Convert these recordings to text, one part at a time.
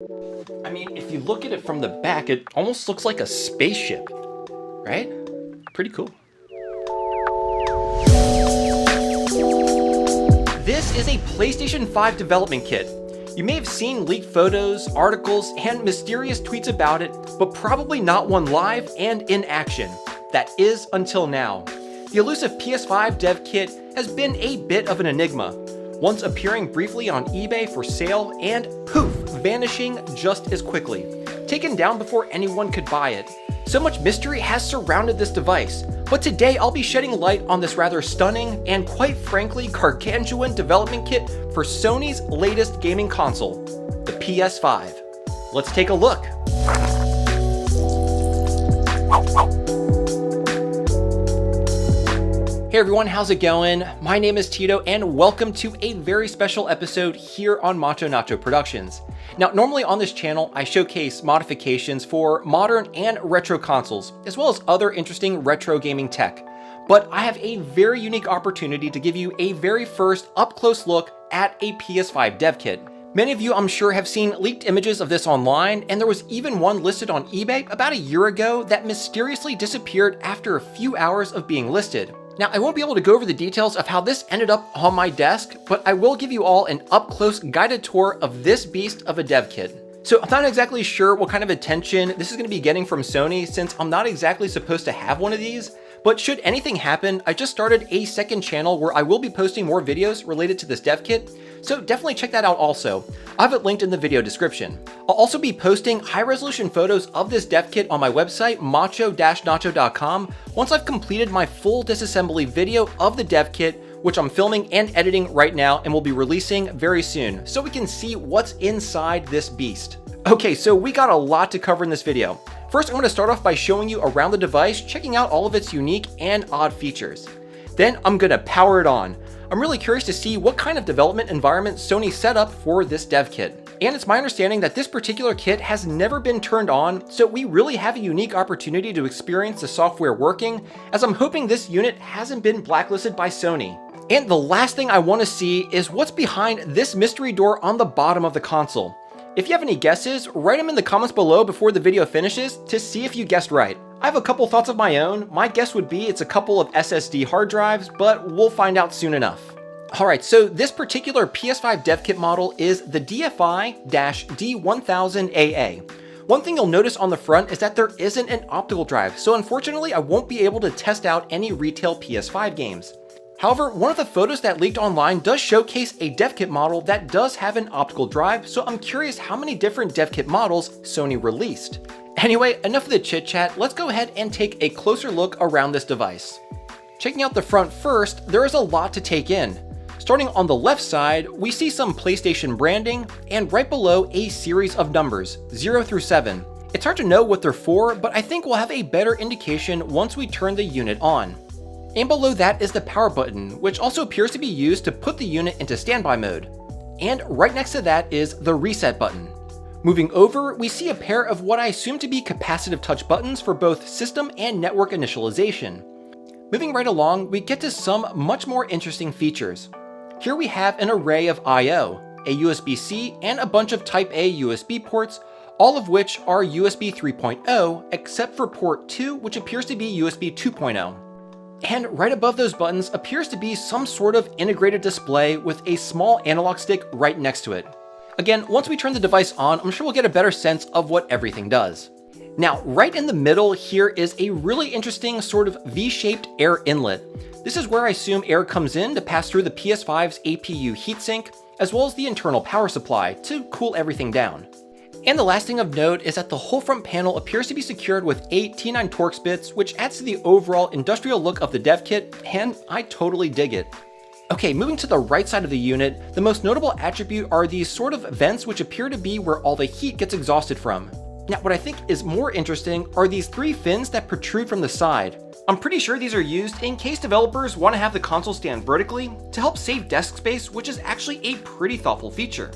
I mean, if you look at it from the back, it almost looks like a spaceship, right? Pretty cool. This is a PlayStation 5 development kit. You may have seen leaked photos, articles, and mysterious tweets about it, but probably not one live and in action. That is until now. The elusive PS5 dev kit has been a bit of an enigma, once appearing briefly on eBay for sale and poof, vanishing just as quickly, taken down before anyone could buy it. So much mystery has surrounded this device, but today I'll be shedding light on this rather stunning and quite frankly gargantuan development kit for Sony's latest gaming console, the PS5. Let's take a look. Hey everyone, how's it going? My name is Tito and welcome to a very special episode here on Macho Nacho Productions. Now, normally on this channel, I showcase modifications for modern and retro consoles, as well as other interesting retro gaming tech. But I have a very unique opportunity to give you a very first up-close look at a PS5 dev kit. Many of you, I'm sure, have seen leaked images of this online, and there was even one listed on eBay about a year ago that mysteriously disappeared after a few hours of being listed. Now, I won't be able to go over the details of how this ended up on my desk, but I will give you all an up-close guided tour of this beast of a dev kit. So I'm not exactly sure what kind of attention this is going to be getting from Sony, since I'm not exactly supposed to have one of these, but should anything happen, I just started a second channel where I will be posting more videos related to this dev kit, so definitely check that out also. I have it linked in the video description. I'll also be posting high-resolution photos of this dev kit on my website, macho-nacho.com, once I've completed my full disassembly video of the dev kit, which I'm filming and editing right now and will be releasing very soon, so we can see what's inside this beast. Okay, so we got a lot to cover in this video. First, I'm going to start off by showing you around the device, checking out all of its unique and odd features. Then I'm going to power it on. I'm really curious to see what kind of development environment Sony set up for this dev kit. And it's my understanding that this particular kit has never been turned on, so we really have a unique opportunity to experience the software working, as I'm hoping this unit hasn't been blacklisted by Sony. And the last thing I want to see is what's behind this mystery door on the bottom of the console. If you have any guesses, write them in the comments below before the video finishes to see if you guessed right. I have a couple thoughts of my own. My guess would be it's a couple of SSD hard drives, but we'll find out soon enough. Alright, so this particular PS5 dev kit model is the DFI-D1000AA. One thing you'll notice on the front is that there isn't an optical drive, so unfortunately I won't be able to test out any retail PS5 games. However, one of the photos that leaked online does showcase a dev kit model that does have an optical drive, so I'm curious how many different dev kit models Sony released. Anyway, enough of the chit chat, let's go ahead and take a closer look around this device. Checking out the front first, there is a lot to take in. Starting on the left side, we see some PlayStation branding, and right below a series of numbers, 0 through 7. It's hard to know what they're for, but I think we'll have a better indication once we turn the unit on. And below that is the power button, which also appears to be used to put the unit into standby mode. And right next to that is the reset button. Moving over, we see a pair of what I assume to be capacitive touch buttons for both system and network initialization. Moving right along, we get to some much more interesting features. Here we have an array of I/O, a USB-C, and a bunch of Type-A USB ports, all of which are USB 3.0, except for port 2, which appears to be USB 2.0. And right above those buttons appears to be some sort of integrated display with a small analog stick right next to it. Again, once we turn the device on, I'm sure we'll get a better sense of what everything does. Now, right in the middle here is a really interesting sort of V-shaped air inlet. This is where I assume air comes in to pass through the PS5's APU heatsink, as well as the internal power supply to cool everything down. And the last thing of note is that the whole front panel appears to be secured with 8 T9 Torx bits, which adds to the overall industrial look of the dev kit, and I totally dig it. Okay, moving to the right side of the unit, the most notable attribute are these sort of vents which appear to be where all the heat gets exhausted from. Now, what I think is more interesting are these 3 fins that protrude from the side. I'm pretty sure these are used in case developers want to have the console stand vertically to help save desk space, which is actually a pretty thoughtful feature.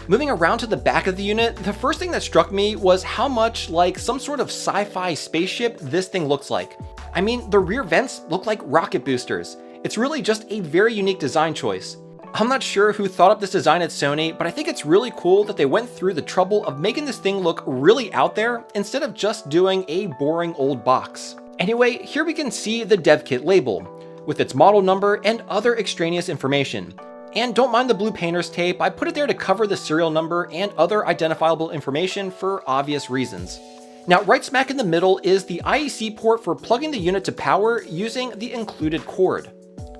Moving around to the back of the unit, the first thing that struck me was how much like some sort of sci-fi spaceship this thing looks like. I mean, the rear vents look like rocket boosters. It's really just a very unique design choice. I'm not sure who thought up this design at Sony, but I think it's really cool that they went through the trouble of making this thing look really out there instead of just doing a boring old box. Anyway, here we can see the dev kit label, with its model number and other extraneous information. And don't mind the blue painter's tape, I put it there to cover the serial number and other identifiable information for obvious reasons. Now, right smack in the middle is the IEC port for plugging the unit to power using the included cord.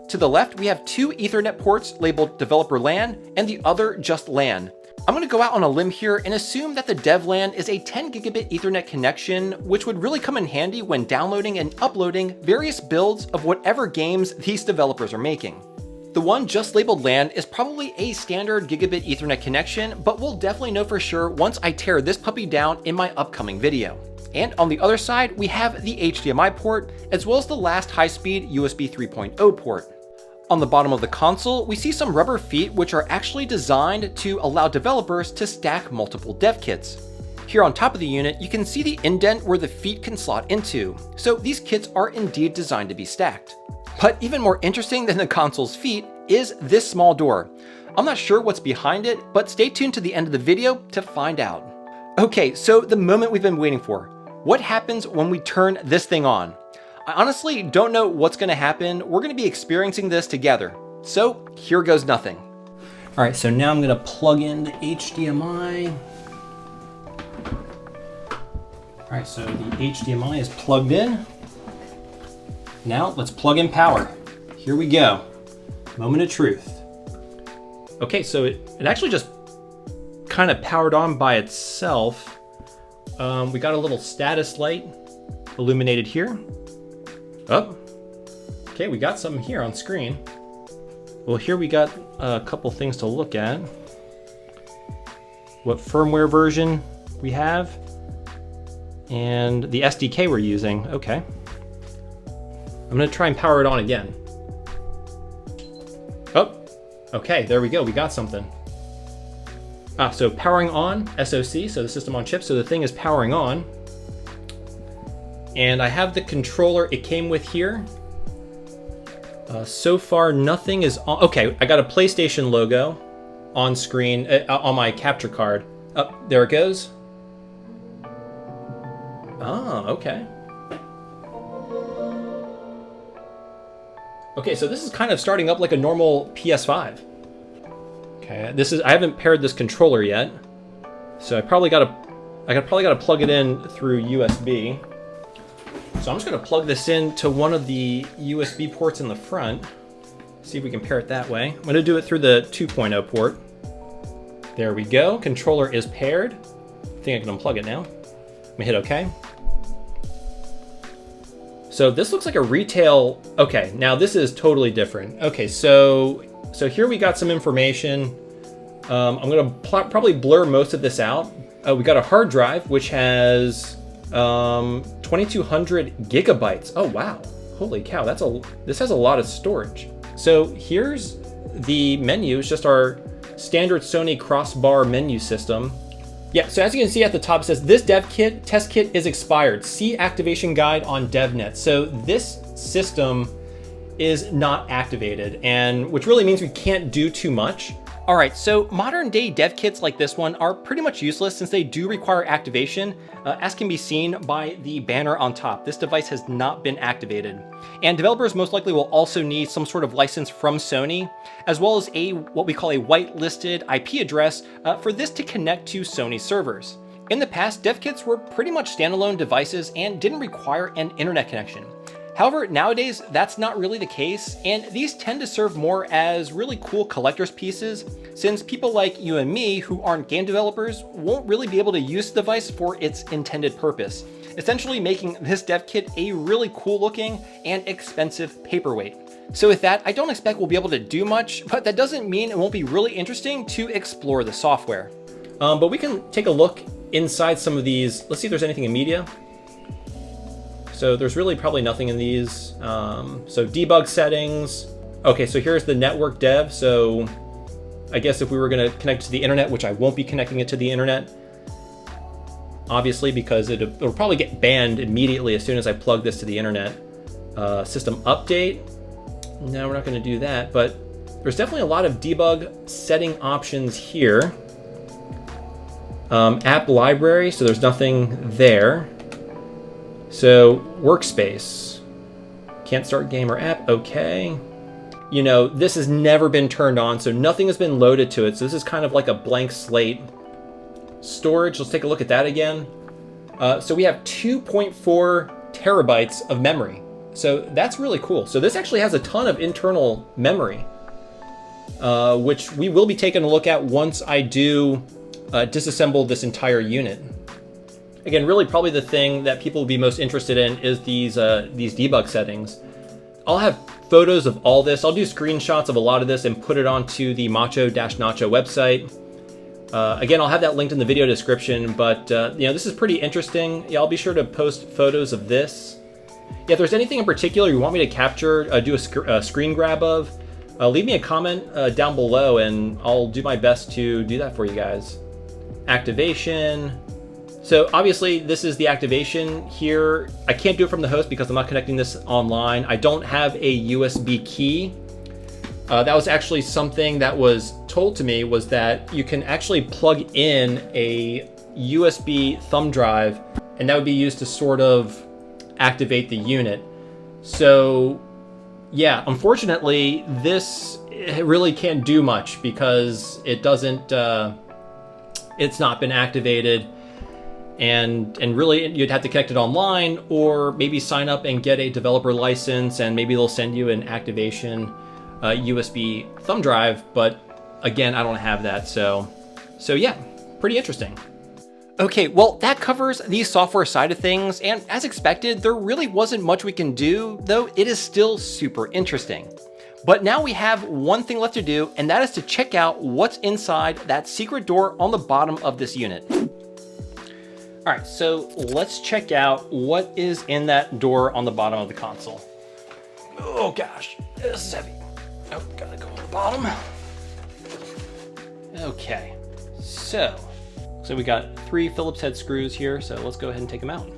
To the left, we have two Ethernet ports labeled Developer LAN and the other just LAN. I'm going to go out on a limb here and assume that the dev LAN is a 10 gigabit Ethernet connection, which would really come in handy when downloading and uploading various builds of whatever games these developers are making. The one just labeled LAN is probably a standard gigabit Ethernet connection, but we'll definitely know for sure once I tear this puppy down in my upcoming video. And on the other side, we have the HDMI port, as well as the last high-speed USB 3.0 port. On the bottom of the console, we see some rubber feet which are actually designed to allow developers to stack multiple dev kits. Here on top of the unit, you can see the indent where the feet can slot into, so these kits are indeed designed to be stacked. But even more interesting than the console's feet is this small door. I'm not sure what's behind it, but stay tuned to the end of the video to find out. Okay, so the moment we've been waiting for. What happens when we turn this thing on? I honestly don't know what's going to happen. We're going to be experiencing this together. So here goes nothing. All right, so now I'm going to plug in the HDMI. All right, so the HDMI is plugged in. Now let's plug in power. Here we go. Moment of truth. Okay, so it actually just kind of powered on by itself. We got a little status light illuminated here. Oh, okay, we got something here on screen. Well, here we got a couple things to look at. What firmware version we have, and the SDK we're using. Okay. I'm gonna try and power it on again. Oh, okay, there we go, we got something. So powering on, SoC, so the system on chip, so the thing is powering on. And I have the controller it came with here. So far, nothing is on. Okay, I got a PlayStation logo on screen, on my capture card. Oh, there it goes. Ah, okay. Okay, so this is kind of starting up like a normal PS5. Okay, I haven't paired this controller yet. So I probably gotta plug it in through USB. So I'm just going to plug this in to one of the USB ports in the front. See if we can pair it that way. I'm going to do it through the 2.0 port. There we go. Controller is paired. I think I can unplug it now. Let me hit OK. So this looks like a retail. Okay, now this is totally different. Okay, so here we got some information. I'm going to probably blur most of this out. We got a hard drive which has 2200 gigabytes. Oh wow, holy cow, this has a lot of storage. So here's the menu. It's just our standard Sony crossbar menu system. Yeah, so as you can see at the top, it says this dev kit test kit is expired. See activation guide on DevNet. So this system is not activated, and which really means we can't do too much. All right, so modern day dev kits like this one are pretty much useless since they do require activation, as can be seen by the banner on top. This device has not been activated. And developers most likely will also need some sort of license from Sony, as well as what we call a whitelisted IP address for this to connect to Sony servers. In the past, dev kits were pretty much standalone devices and didn't require an internet connection. However, nowadays, that's not really the case, and these tend to serve more as really cool collector's pieces, since people like you and me who aren't game developers won't really be able to use the device for its intended purpose, essentially making this dev kit a really cool looking and expensive paperweight. So with that, I don't expect we'll be able to do much, but that doesn't mean it won't be really interesting to explore the software. But we can take a look inside some of these. Let's see if there's anything in media. So there's really probably nothing in these. So debug settings. Okay, so here's the network dev. So I guess if we were gonna connect to the internet, which I won't be connecting it to the internet, obviously, because it'll probably get banned immediately as soon as I plug this to the internet. System update. No, we're not gonna do that, but There's definitely a lot of debug setting options here. App library, so there's nothing there. So workspace, can't start game or app, okay. You know, this has never been turned on, so nothing has been loaded to it. So this is kind of like a blank slate. Storage, let's take a look at that again. So we have 2.4 terabytes of memory. So that's really cool. So this actually has a ton of internal memory, which we will be taking a look at once I do disassemble this entire unit. Again, really probably the thing that people will be most interested in is these debug settings. I'll have photos of all this. I'll do screenshots of a lot of this and put it onto the Macho Nacho website. Again, I'll have that linked in the video description, but you know, this is pretty interesting. Yeah, I'll be sure to post photos of this. Yeah, if there's anything in particular you want me to capture, do a screen grab of, leave me a comment down below and I'll do my best to do that for you guys. Activation. So obviously this is the activation here. I can't do it from the host because I'm not connecting this online. I don't have a USB key. That was actually something that was told to me, was that you can actually plug in a USB thumb drive and that would be used to sort of activate the unit. So yeah, unfortunately this really can't do much because it doesn't, it's not been activated. And really you'd have to connect it online or maybe sign up and get a developer license and maybe they'll send you an activation USB thumb drive. But again, I don't have that. So yeah, pretty interesting. Okay, well, that covers the software side of things. And as expected, there really wasn't much we can do, though it is still super interesting. But now we have one thing left to do, and that is to check out what's inside that secret door on the bottom of this unit. All right, so let's check out what is in that door on the bottom of the console. Oh gosh, this is heavy. Oh, gotta go on the bottom. Okay, so we got 3 Phillips head screws here, so let's go ahead and take them out.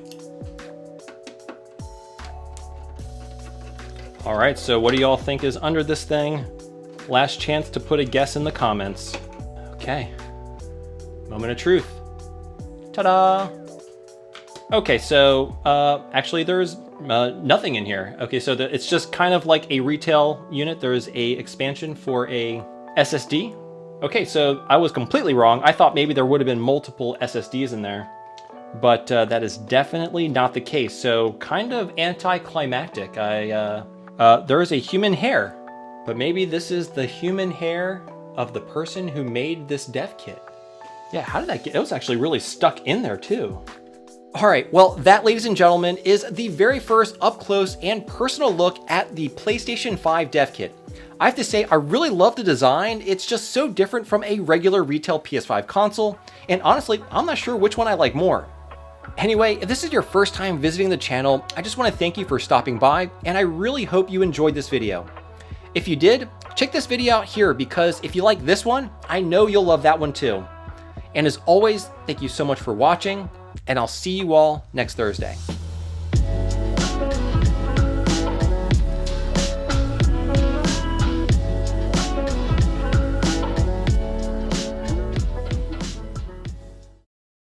All right, so what do y'all think is under this thing? Last chance to put a guess in the comments. Okay, moment of truth. Ta-da! Okay, so actually there's nothing in here. Okay, so it's just kind of like a retail unit. There's a expansion for a SSD. Okay, so I was completely wrong. I thought maybe there would have been multiple SSDs in there, but that is definitely not the case. So kind of anticlimactic. There is a human hair, but maybe this is the human hair of the person who made this dev kit. Yeah, how did that get? It was actually really stuck in there too. All right, well, that, ladies and gentlemen, is the very first up close and personal look at the PlayStation 5 dev kit. I have to say, I really love the design. It's just so different from a regular retail PS5 console. And honestly, I'm not sure which one I like more. Anyway, if this is your first time visiting the channel, I just want to thank you for stopping by, and I really hope you enjoyed this video. If you did, check this video out here, because if you like this one, I know you'll love that one too. And as always, thank you so much for watching, and I'll see you all next Thursday.